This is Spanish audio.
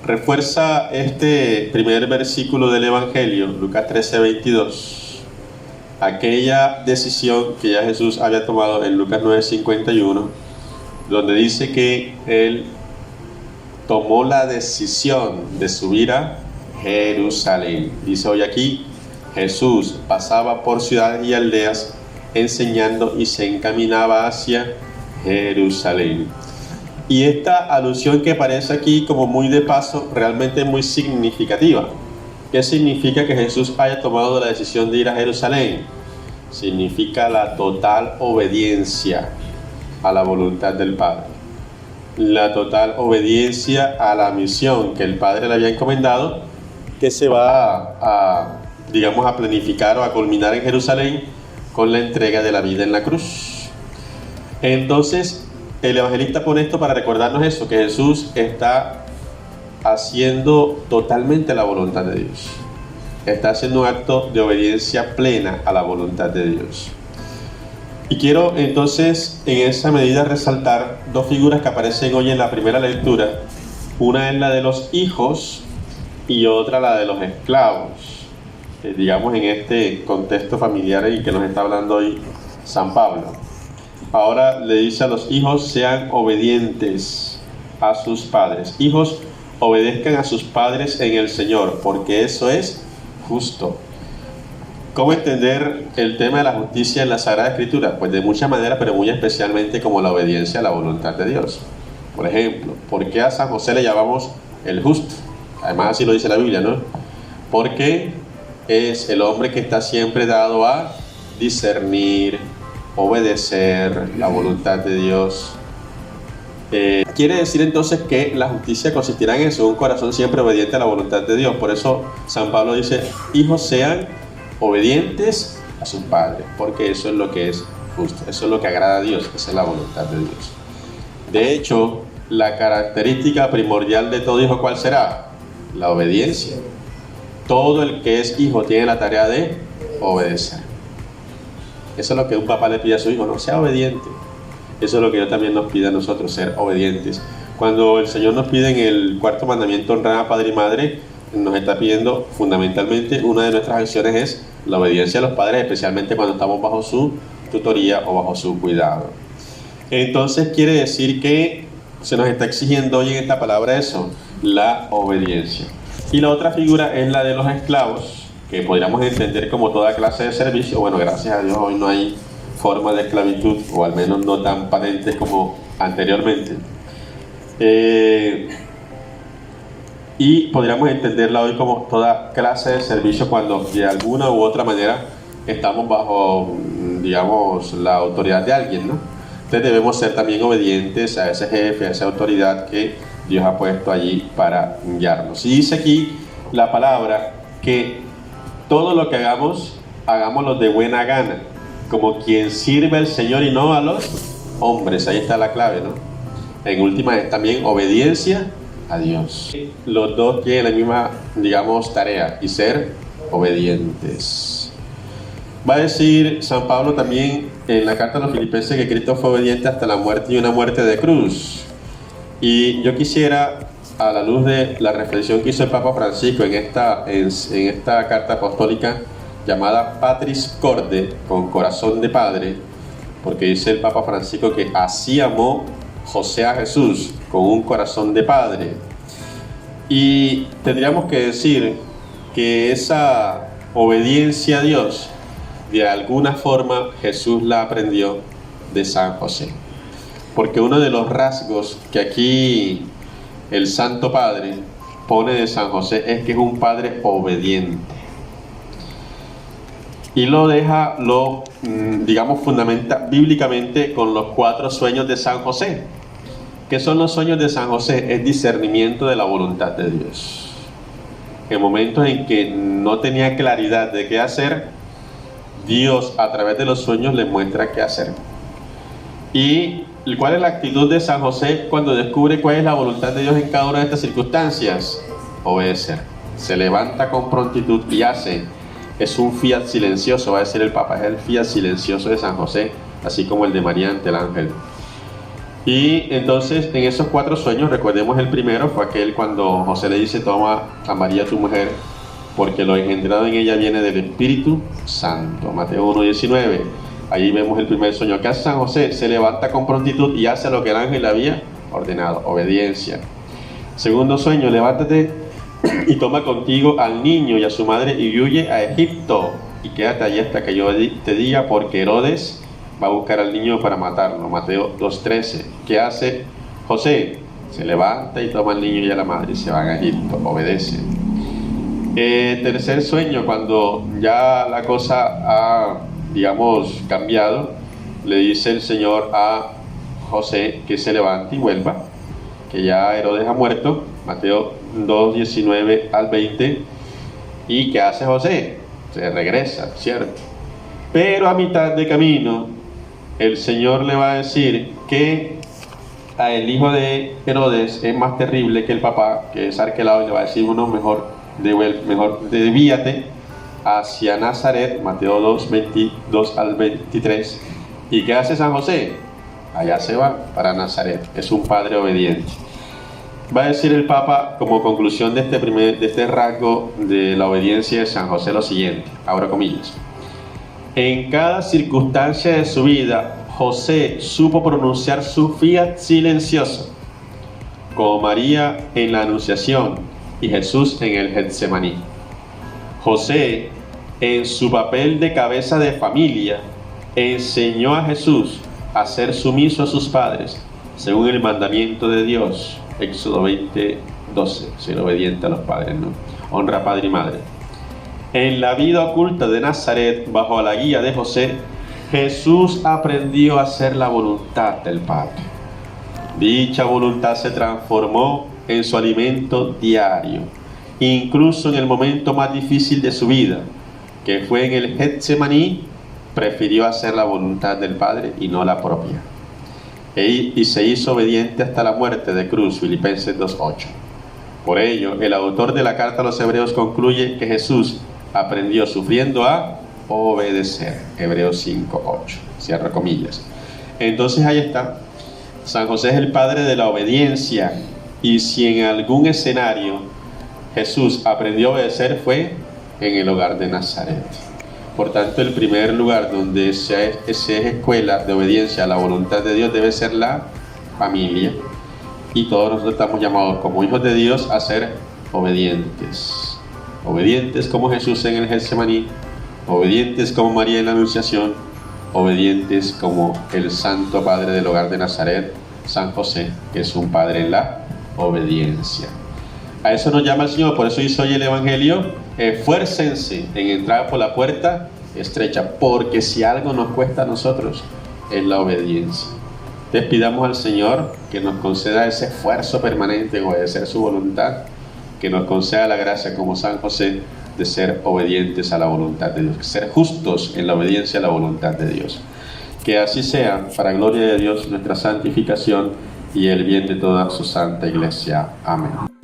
refuerza este primer versículo del Evangelio, Lucas 13:22, aquella decisión que ya Jesús había tomado en Lucas 9:51, donde dice que Él tomó la decisión de subir a Jerusalén. Dice hoy aquí, Jesús pasaba por ciudades y aldeas enseñando y se encaminaba hacia Jerusalén. Y esta alusión que aparece aquí como muy de paso, realmente es muy significativa. ¿Qué significa que Jesús haya tomado la decisión de ir a Jerusalén? Significa la total obediencia a la voluntad del Padre. La total obediencia a la misión que el Padre le había encomendado, que se va a planificar o a culminar en Jerusalén con la entrega de la vida en la cruz. Entonces, el evangelista pone esto para recordarnos eso, que Jesús está haciendo totalmente la voluntad de Dios. Está haciendo un acto de obediencia plena a la voluntad de Dios. Y quiero entonces en esa medida resaltar dos figuras que aparecen hoy en la primera lectura. Una es la de los hijos y otra la de los esclavos. Digamos en este contexto familiar en que nos está hablando hoy San Pablo. Ahora le dice a los hijos: sean obedientes a sus padres. Hijos, obedezcan a sus padres en el Señor, porque eso es justo. ¿Cómo entender el tema de la justicia en la Sagrada Escritura? Pues de muchas maneras, pero muy especialmente como la obediencia a la voluntad de Dios. Por ejemplo, ¿por qué a San José le llamamos el justo? Además así lo dice la Biblia, ¿no? Porque es el hombre que está siempre dado a discernir, obedecer la voluntad de Dios. Quiere decir entonces que la justicia consistirá en eso, un corazón siempre obediente a la voluntad de Dios. Por eso San Pablo dice: hijos, sean obedientes a sus padres, porque eso es lo que es justo, eso es lo que agrada a Dios, esa es la voluntad de Dios. De hecho, la característica primordial de todo hijo, ¿cuál será? La obediencia. Todo el que es hijo tiene la tarea de obedecer. Eso es lo que un papá le pide a su hijo, no sea obediente. Eso es lo que Dios también nos pide a nosotros, ser obedientes. Cuando el Señor nos pide en el cuarto mandamiento honrar a padre y madre, nos está pidiendo fundamentalmente, una de nuestras acciones es la obediencia a los padres, especialmente cuando estamos bajo su tutoría o bajo su cuidado. Entonces quiere decir que se nos está exigiendo hoy en esta palabra eso, la obediencia. Y la otra figura es la de los esclavos, que podríamos entender como toda clase de servicio. Bueno, gracias a Dios hoy no hay forma de esclavitud, o al menos no tan patentes como anteriormente. Y podríamos entenderla hoy como toda clase de servicio cuando de alguna u otra manera estamos bajo, digamos, la autoridad de alguien, ¿no? Entonces debemos ser también obedientes a ese jefe, a esa autoridad que Dios ha puesto allí para guiarnos. Y dice aquí la palabra que todo lo que hagamos, hagámoslo de buena gana, como quien sirve al Señor y no a los hombres. Ahí está la clave, ¿no? En última es también obediencia a Dios. Los dos tienen la misma, digamos, tarea, y ser obedientes. Va a decir San Pablo también en la carta a los Filipenses que Cristo fue obediente hasta la muerte, y una muerte de cruz. Y yo quisiera, a la luz de la reflexión que hizo el Papa Francisco en esta carta apostólica llamada Patris Corde, con corazón de padre, porque dice el Papa Francisco que así amó José a Jesús, con un corazón de padre. Y tendríamos que decir que esa obediencia a Dios, de alguna forma Jesús la aprendió de San José. Porque uno de los rasgos que aquí el Santo Padre pone de San José es que es un padre obediente. Y digamos, fundamenta bíblicamente con los 4 sueños de San José. ¿Qué son los sueños de San José? Es discernimiento de la voluntad de Dios. En momentos en que no tenía claridad de qué hacer, Dios a través de los sueños le muestra qué hacer. ¿Y cuál es la actitud de San José cuando descubre cuál es la voluntad de Dios en cada una de estas circunstancias? Obedecer. Se levanta con prontitud y hace. Es un fiat silencioso, va a decir el Papa, es el fiat silencioso de San José, así como el de María ante el ángel. Y entonces en esos 4 sueños, recordemos el primero, fue aquel cuando José le dice: toma a María tu mujer, porque lo engendrado en ella viene del Espíritu Santo. Mateo 1:19. Ahí vemos el primer sueño. ¿Qué hace San José? Se levanta con prontitud y hace lo que el ángel le había ordenado. Obediencia. Segundo sueño: levántate y toma contigo al niño y a su madre y huye a Egipto. Y quédate allí hasta que yo te diga, porque Herodes va a buscar al niño para matarlo. Mateo 2:13. ¿Qué hace José? Se levanta y toma al niño y a la madre y se van a Egipto. Obedece. Tercer sueño: cuando ya la cosa ha, digamos, cambiado, le dice el Señor a José que se levante y vuelva, que ya Herodes ha muerto. Mateo 2:19 al 20. ¿Y qué hace José? Se regresa, ¿cierto? Pero a mitad de camino el Señor le va a decir que a el hijo de Herodes es más terrible que el papá, que es Arquelao, y le va a decir: uno, mejor desvíate hacia Nazaret. Mateo 2:22 al 23. ¿Y qué hace San José? Allá se va, para Nazaret. Es un padre obediente. Va a decir el Papa, como conclusión de este rasgo de la obediencia de San José, lo siguiente, abro comillas: en cada circunstancia de su vida, José supo pronunciar su fiat silencioso, como María en la Anunciación y Jesús en el Getsemaní. José, en su papel de cabeza de familia, enseñó a Jesús a ser sumiso a sus padres, según el mandamiento de Dios. Éxodo 20:12, ser obediente a los padres, ¿no? Honra a padre y madre. En la vida oculta de Nazaret, bajo la guía de José, Jesús aprendió a hacer la voluntad del Padre. Dicha voluntad se transformó en su alimento diario, incluso en el momento más difícil de su vida, que fue en el Getsemaní. Prefirió hacer la voluntad del Padre y no la propia. Y se hizo obediente hasta la muerte de cruz. Filipenses 2:8. Por ello, el autor de la carta a los Hebreos concluye que Jesús aprendió sufriendo a obedecer. Hebreos 5:8. Cierro comillas. Entonces ahí está. San José es el padre de la obediencia. Y si en algún escenario Jesús aprendió a obedecer, fue en el hogar de Nazaret. Por tanto, el primer lugar donde se es escuela de obediencia a la voluntad de Dios debe ser la familia. Y todos nosotros estamos llamados como hijos de Dios a ser obedientes. Obedientes como Jesús en el Getsemaní, obedientes como María en la Anunciación, obedientes como el Santo Padre del hogar de Nazaret, San José, que es un padre en la obediencia. A eso nos llama el Señor. Por eso hizo hoy el Evangelio: esfuércense en entrar por la puerta estrecha, porque si algo nos cuesta a nosotros es la obediencia. Entonces pidamos al Señor que nos conceda ese esfuerzo permanente en obedecer su voluntad, que nos conceda la gracia como San José de ser obedientes a la voluntad de Dios, ser justos en la obediencia a la voluntad de Dios. Que así sea, para gloria de Dios, nuestra santificación y el bien de toda su santa iglesia. Amén.